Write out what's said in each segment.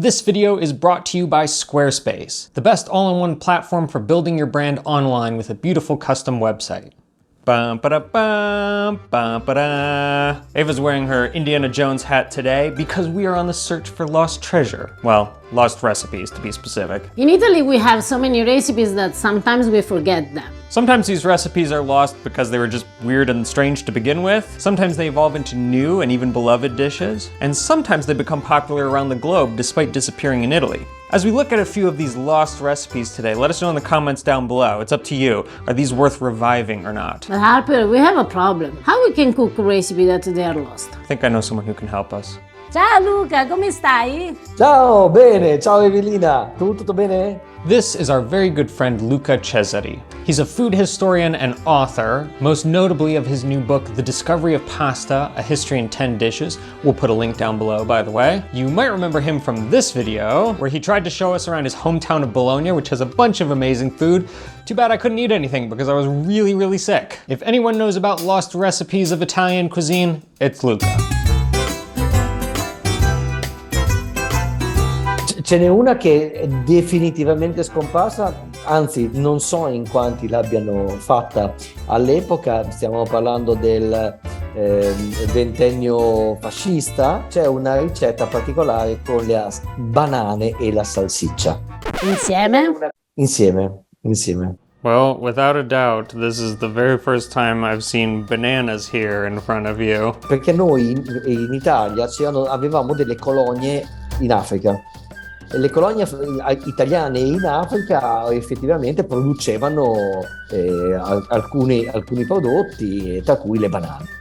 This video is brought to you by Squarespace, the best all-in-one platform for building your brand online with a beautiful custom website. Ava's wearing her Indiana Jones hat today because we are on the search for lost treasure. Well, lost recipes to be specific. In Italy we have so many recipes that sometimes we forget them. Sometimes these recipes are lost because they were just weird and strange to begin with. Sometimes they evolve into new and even beloved dishes. And sometimes they become popular around the globe despite disappearing in Italy. As we look at a few of these lost recipes today, let us know in the comments down below. It's up to you. Are these worth reviving or not? But Harper, we have a problem. How we can cook a recipe that they are lost? I think I know someone who can help us. Ciao Luca, come stai? Ciao, bene. Ciao Evelina. Tutto bene? This is our very good friend Luca Cesari. He's a food historian and author, most notably of his new book, The Discovery of Pasta, A History in 10 Dishes. We'll put a link down below, by the way. You might remember him from this video, where he tried to show us around his hometown of Bologna, which has a bunch of amazing food. Too bad I couldn't eat anything because I was really sick. If anyone knows about lost recipes of Italian cuisine, it's Luca. Ce n'è una che è definitivamente scomparsa, anzi non so in quanti l'abbiano fatta all'epoca, stiamo parlando del ventennio fascista. C'è una ricetta particolare con le banane e la salsiccia. Insieme? Insieme. Well, without a doubt, this is the very first time I've seen bananas here in front of you. Perché noi in Italia avevamo delle colonie in Africa. Le colonie italiane in Africa effettivamente producevano alcuni prodotti, tra cui le banane.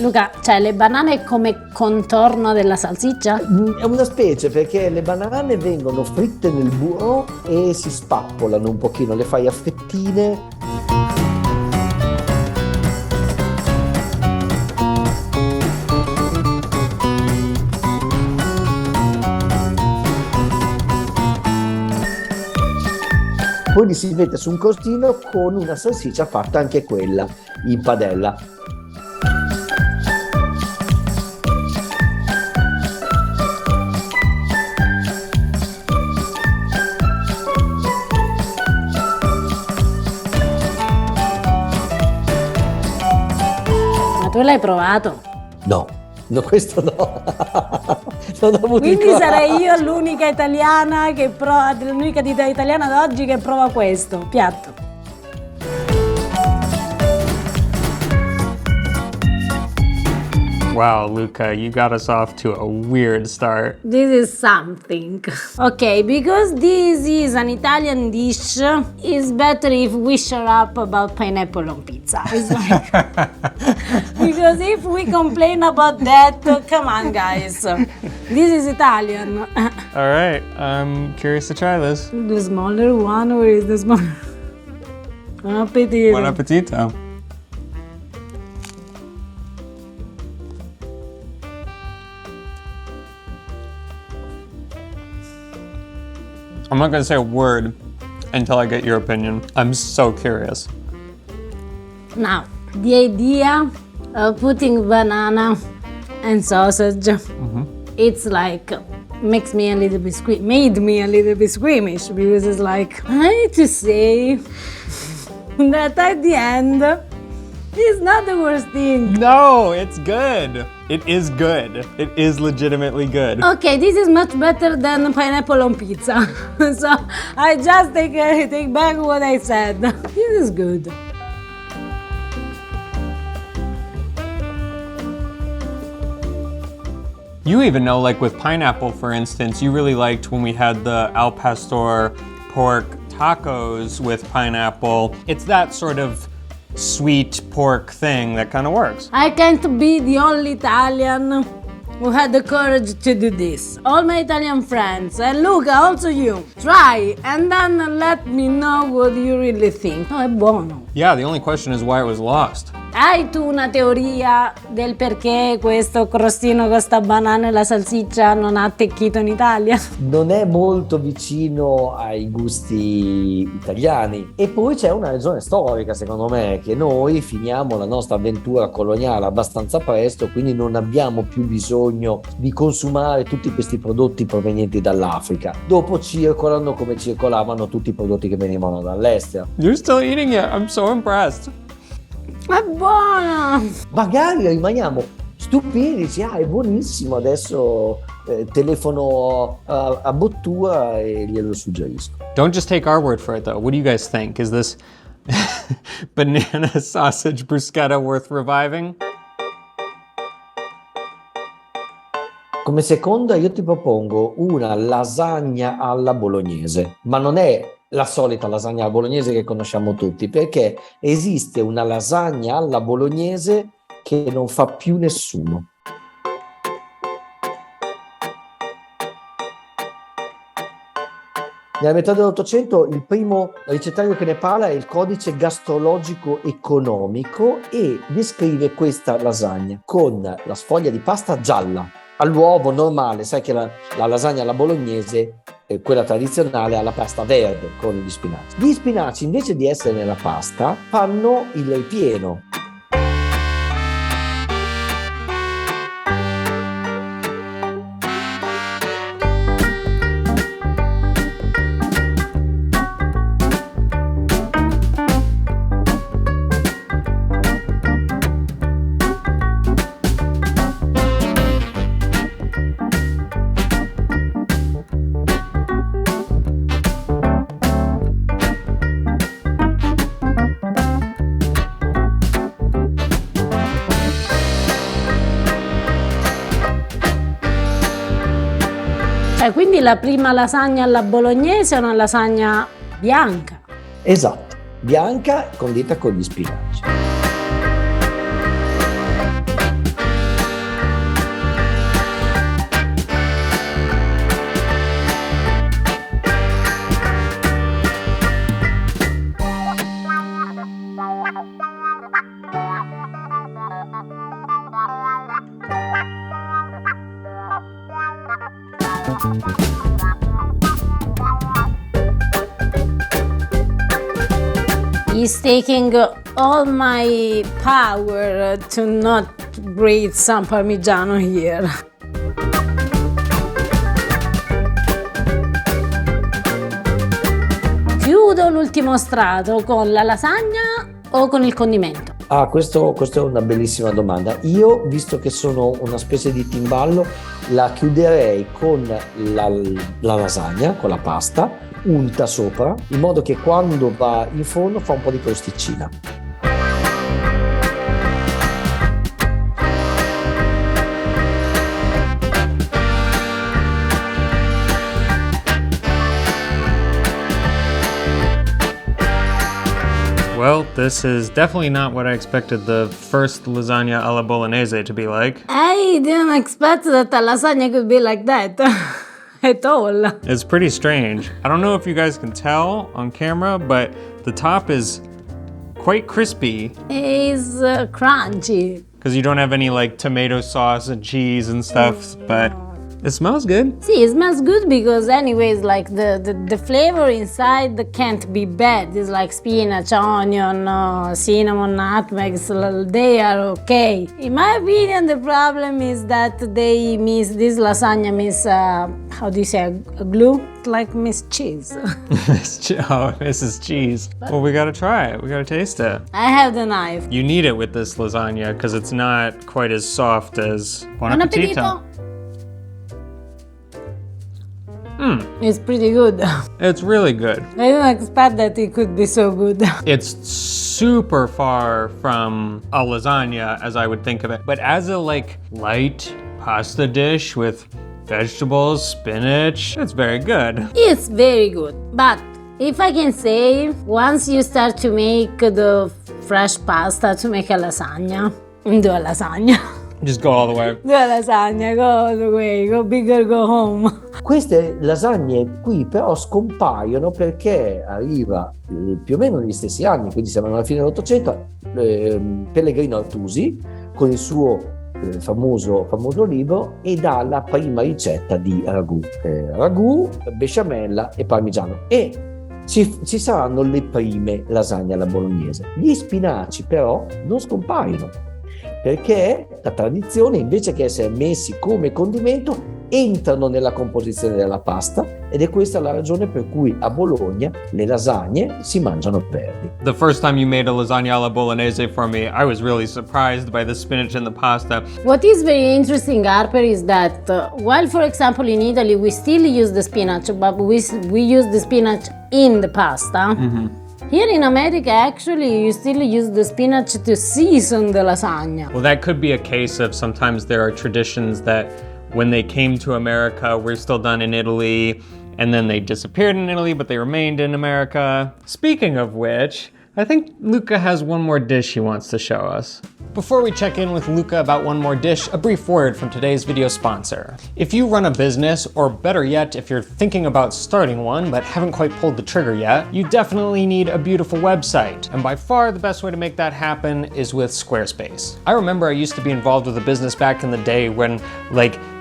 Luca, cioè le banane come contorno della salsiccia? È una specie, perché le banane vengono fritte nel burro e si spappolano un pochino, le fai a fettine. Poi li si mette su un costino con una salsiccia fatta anche quella in padella. Tu l'hai provato? No, questo no. Non ho avuto Quindi il coraggio. sarei io l'unica italiana che prova, l'unica italiana ad oggi che prova questo piatto. Wow, Luca, you got us off to a weird start. This is something. Okay, because this is an Italian dish, it's better if we shut up about pineapple on pizza. It's like, because if we complain about that, come on guys. This is Italian. All right, I'm curious to try this. The smaller one, or is the smaller? Buon appetito. Buon appetito. I'm not gonna say a word until I get your opinion. I'm so curious. Now, the idea of putting banana and sausage, it's like made me a little bit squeamish, because it's like, I need to say that at the end, it's not the worst thing. No, it's good. It is good. It is legitimately good. Okay, this is much better than pineapple on pizza. So I just take back what I said. This is good. You even know, like with pineapple, for instance, you really liked when we had the al pastor pork tacos with pineapple. It's that sort of sweet pork thing that kind of works. I can't be the only Italian who had the courage to do this. All my Italian friends, and Luca, also you, try and then let me know what you really think. Oh, è buono. Yeah, the only question is why it was lost. Hai tu una teoria del perché questo crostino con sta banana e la salsiccia non ha attecchito in Italia? Non è molto vicino ai gusti italiani. E poi c'è una ragione storica, secondo me, che noi finiamo la nostra avventura coloniale abbastanza presto, quindi non abbiamo più bisogno di consumare tutti questi prodotti provenienti dall'Africa. Dopo circolano come circolavano tutti i prodotti che venivano dall'estero. You're still eating it. I'm so impressed. È buona! Magari rimaniamo stupiti, dici, è buonissimo, adesso telefono a bottura e glielo suggerisco. Don't just take our word for it, though. What do you guys think? Is this banana sausage bruschetta worth reviving? Come seconda io ti propongo una lasagna alla bolognese, ma non è la solita lasagna alla bolognese che conosciamo tutti, perché esiste una lasagna alla bolognese che non fa più nessuno. Nella metà dell'Ottocento il primo ricettario che ne parla è il Codice gastrologico economico e descrive questa lasagna con la sfoglia di pasta gialla, all'uovo normale, sai che la lasagna alla bolognese, quella tradizionale, ha la pasta verde con gli spinaci. Gli spinaci invece di essere nella pasta fanno il ripieno. Quindi la prima lasagna alla bolognese è una lasagna bianca. Esatto, bianca condita con gli spinaci. He's taking all my power to not breathe some parmigiano here. Chiudo l'ultimo strato con la lasagna o con il condimento? Questa è una bellissima domanda. Io, visto che sono una specie di timballo, la chiuderei con la lasagna, con la pasta, unta sopra, in modo che quando va in forno fa un po' di crosticina. Well, this is definitely not what I expected the first lasagna alla bolognese to be like. I didn't expect that a lasagna could be like that at all. It's pretty strange. I don't know if you guys can tell on camera, but the top is quite crispy. It's crunchy. Because you don't have any like tomato sauce and cheese and stuff, but it smells good. See, it smells good because anyways, like the flavor inside can't be bad. It's like spinach, onion, cinnamon, nutmegs, they are okay. In my opinion, the problem is that they miss, this lasagna miss, how do you say, a glue? Like miss cheese. Oh, this is cheese. Well, we gotta try it. We gotta taste it. I have the knife. You need it with this lasagna because it's not quite as soft as Buon Buon appetito. appetito. It's pretty good. It's really good. I didn't expect that it could be so good. It's super far from a lasagna as I would think of it, but as a like light pasta dish with vegetables, spinach, it's very good. It's very good, but if I can say, once you start to make the fresh pasta to make a lasagna, do a lasagna. Just go all the way. Due lasagne, go all the way, go big or go home. Queste lasagne qui però scompaiono perché arriva più o meno negli stessi anni, quindi siamo alla fine dell'Ottocento, Pellegrino Artusi con il suo famoso libro e dà la prima ricetta di ragù, besciamella e parmigiano, e ci saranno le prime lasagne alla bolognese. Gli spinaci però non scompaiono perché la tradizione, invece che essere messi come condimento, entrano nella composizione della pasta, ed è questa la ragione per cui a Bologna le lasagne si mangiano verdi. The first time you made a lasagna alla bolognese for me, I was really surprised by the spinach and the pasta. What is very interesting, Harper, is that while, for example, in Italy we still use the spinach, but we use the spinach in the pasta. Here in America, actually, you still use the spinach to season the lasagna. Well, that could be a case of sometimes there are traditions that when they came to America were still done in Italy, and then they disappeared in Italy, but they remained in America. Speaking of which, I think Luca has one more dish he wants to show us. Before we check in with Luca about one more dish, a brief word from today's video sponsor. If you run a business, or better yet, if you're thinking about starting one but haven't quite pulled the trigger yet, you definitely need a beautiful website. And by far the best way to make that happen is with Squarespace. I remember I used to be involved with a business back in the day when,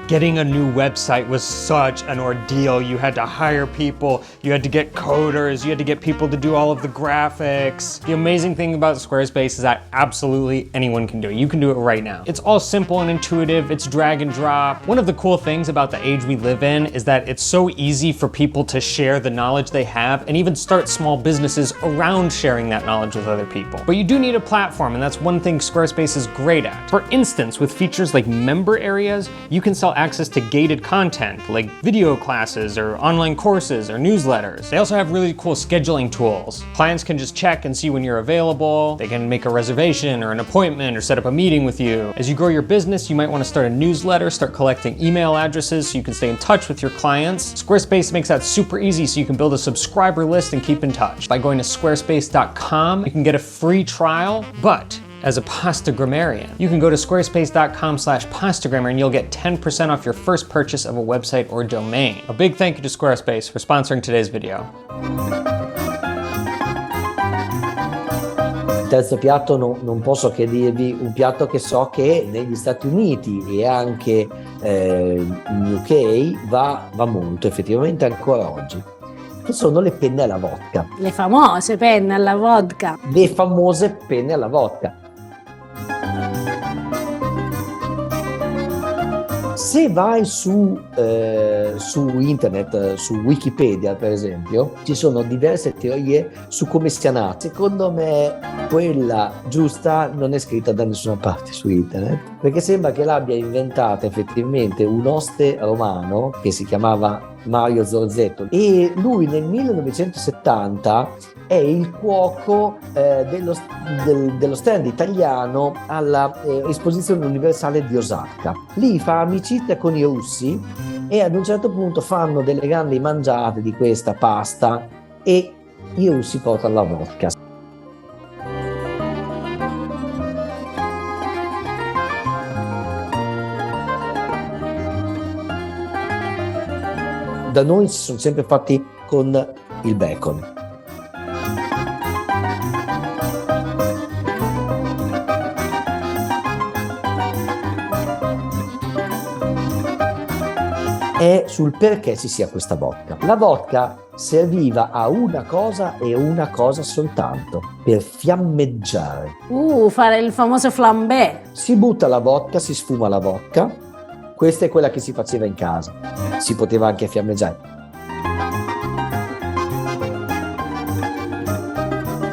getting a new website was such an ordeal. You had to hire people, you had to get coders, you had to get people to do all of the graphics. The amazing thing about Squarespace is that absolutely anyone can do it. You can do it right now. It's all simple and intuitive, it's drag and drop. One of the cool things about the age we live in is that it's so easy for people to share the knowledge they have and even start small businesses around sharing that knowledge with other people. But you do need a platform, and that's one thing Squarespace is great at. For instance, with features like member areas, you can sell access to gated content like video classes or online courses or newsletters. They also have really cool scheduling tools. Clients can just check and see when you're available. They can make a reservation or an appointment or set up a meeting with you. As you grow your business, you might want to start a newsletter, start collecting email addresses so you can stay in touch with your clients. Squarespace makes that super easy so you can build a subscriber list and keep in touch. By going to squarespace.com, you can get a free trial, but as a pasta grammarian, you can go to squarespace.com/pastagrammer and you'll get 10% off your first purchase of a website or domain. A big thank you to Squarespace for sponsoring today's video. Terzo piatto, non posso che dirvi un piatto che so che negli Stati Uniti e anche in UK va molto, effettivamente ancora oggi, che sono le penne alla vodka. Le famose penne alla vodka. Le famose penne alla vodka. Se vai su internet, su Wikipedia per esempio, ci sono diverse teorie su come sia nata. Secondo me quella giusta non è scritta da nessuna parte su internet, perché sembra che l'abbia inventata effettivamente un oste romano che si chiamava Mario Zorzetto, e lui nel 1970 è il cuoco dello stand italiano alla esposizione universale di Osaka. Lì fa amicizia con i russi e ad un certo punto fanno delle grandi mangiate di questa pasta e i russi portano la vodka. Da noi si sono sempre fatti con il bacon. È sul perché ci sia questa vodka. La vodka serviva a una cosa e una cosa soltanto, per fiammeggiare. Fare il famoso flambé. Si butta la vodka, si sfuma la vodka. Questa è quella che si faceva in casa. Si poteva anche fiammeggiare.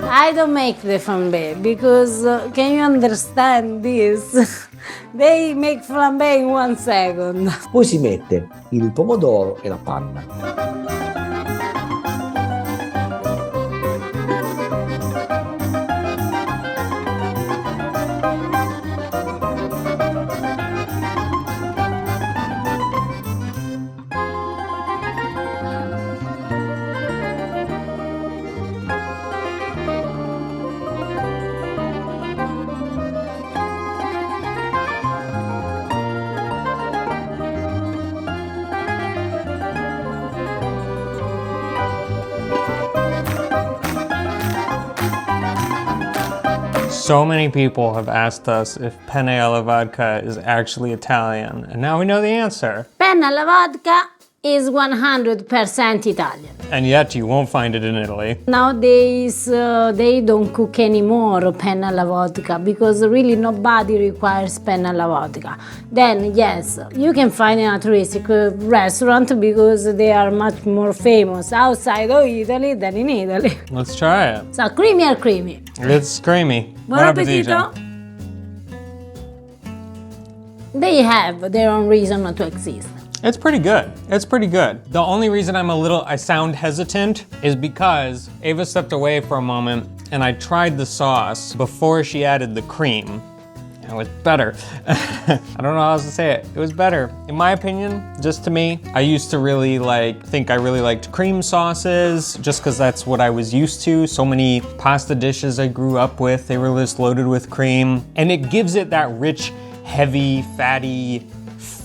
I don't make the flambé because can you understand this? They make flambé in 1 second. Poi si mette il pomodoro e la panna. So many people have asked us if penne alla vodka is actually Italian, and now we know the answer. Penne alla vodka is 100% Italian. And yet you won't find it in Italy. Nowadays, they don't cook anymore penne alla vodka because really nobody requires penne alla vodka. Then, yes, you can find in a touristic restaurant because they are much more famous outside of Italy than in Italy. Let's try it. So, creamy or creamy? It's creamy. Buon appetito! They have their own reason not to exist. It's pretty good. It's pretty good. The only reason I sound hesitant is because Ava stepped away for a moment and I tried the sauce before she added the cream. And it was better. I don't know how else to say it. It was better. In my opinion, just to me, I used to really think I really liked cream sauces just because that's what I was used to. So many pasta dishes I grew up with, they were just loaded with cream. And it gives it that rich, heavy, fatty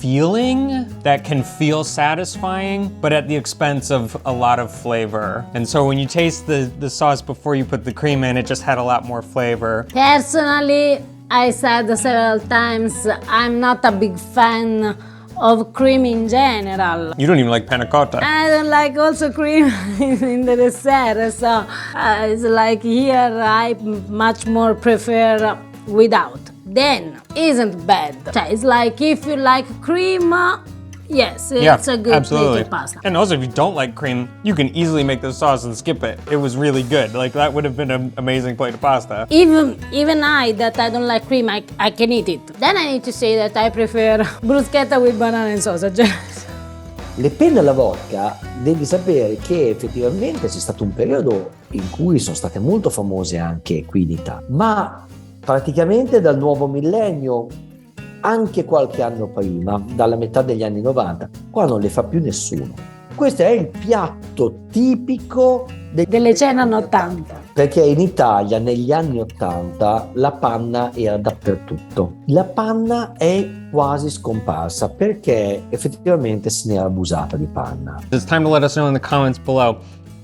feeling that can feel satisfying, but at the expense of a lot of flavor. And so when you taste the sauce before you put the cream in, it just had a lot more flavor. Personally, I said several times, I'm not a big fan of cream in general. You don't even like panna cotta. I don't like also cream in the dessert, so it's like here I much more prefer without. Then isn't bad. It's like if you like cream, yes, it's a good plate of pasta. And also if you don't like cream, you can easily make the sauce and skip it. It was really good. Like that would have been an amazing plate of pasta. Even I that I don't like cream, I can eat it. Then I need to say that I prefer bruschetta with banana and sausage. Le penne alla vodka, devi sapere che effettivamente c'è stato un periodo in cui sono state molto famose anche qui in Italia, ma praticamente dal nuovo millennio, anche qualche anno prima, dalla metà degli anni 90, qua non le fa più nessuno. Questo è il piatto tipico delle cene anni 80. Perché in Italia negli anni 80 la panna era dappertutto. La panna è quasi scomparsa perché effettivamente se ne era abusata di panna. It's time to let us know in the comments below.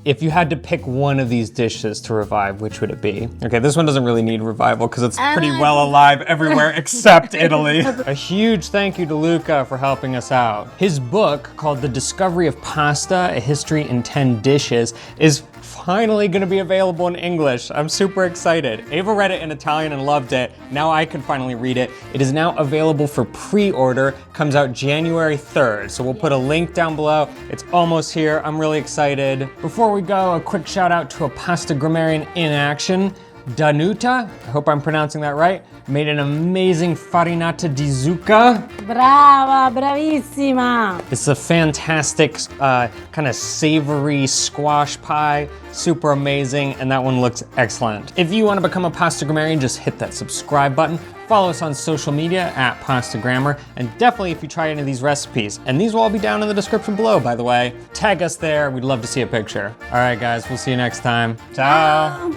If you had to pick one of these dishes to revive, which would it be? Okay, this one doesn't really need revival because it's pretty well alive everywhere except Italy. A huge thank you to Luca for helping us out. His book, called The Discovery of Pasta, A History in 10 Dishes, is finally gonna be available in English. I'm super excited. Ava read it in Italian and loved it. Now I can finally read it. It is now available for pre-order, comes out January 3rd. So we'll put a link down below. It's almost here, I'm really excited. Before we go, a quick shout out to a pasta grammarian in action. Danuta, I hope I'm pronouncing that right, made an amazing farinata di zucca. Brava, bravissima. It's a fantastic kind of savory squash pie, super amazing, and that one looks excellent. If you want to become a pasta grammarian, just hit that subscribe button. Follow us on social media at Pasta Grammar, and definitely if you try any of these recipes, and these will all be down in the description below, by the way, tag us there, we'd love to see a picture. All right guys, we'll see you next time. Ciao.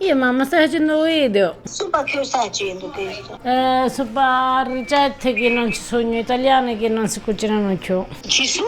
Io mamma stai facendo un video. Super, che stai facendo questo? Super ricette che non ci sono italiane che non si cucinano più. Ci sono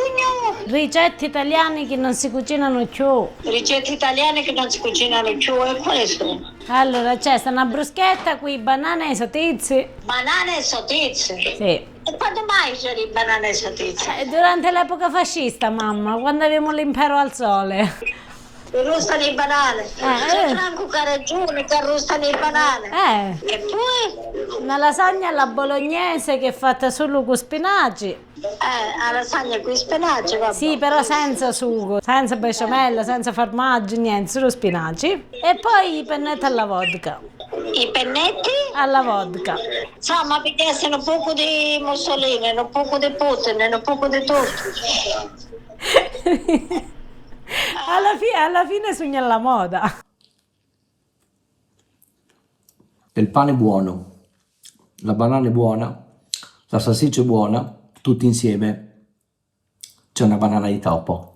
Ricette italiane che non si cucinano più. ricette italiane che non si cucinano più, e quali sono? Allora c'è sta una bruschetta qui, banane e sotizi. Banane e sottizze. Sì. E quando mai c'erano i banane e sottizze? Durante l'epoca fascista, mamma, quando avevamo l'impero al sole. Rostano i banane. C'è Franco Caragione che arrostano i banane. E poi? Una lasagna alla bolognese che è fatta solo con spinaci. La lasagna con i spinaci, vabbè. Sì, però senza sugo, senza besciamella, senza formaggio, niente, solo spinaci. E poi i pennetti alla vodka. I pennetti? Alla vodka. Insomma, mi chiedono un poco di mussolini, un poco di puttane, un poco di tutto. Alla fine sogna alla moda. Il pane è buono, la banana è buona, la salsiccia è buona, tutti insieme c'è una banana di troppo.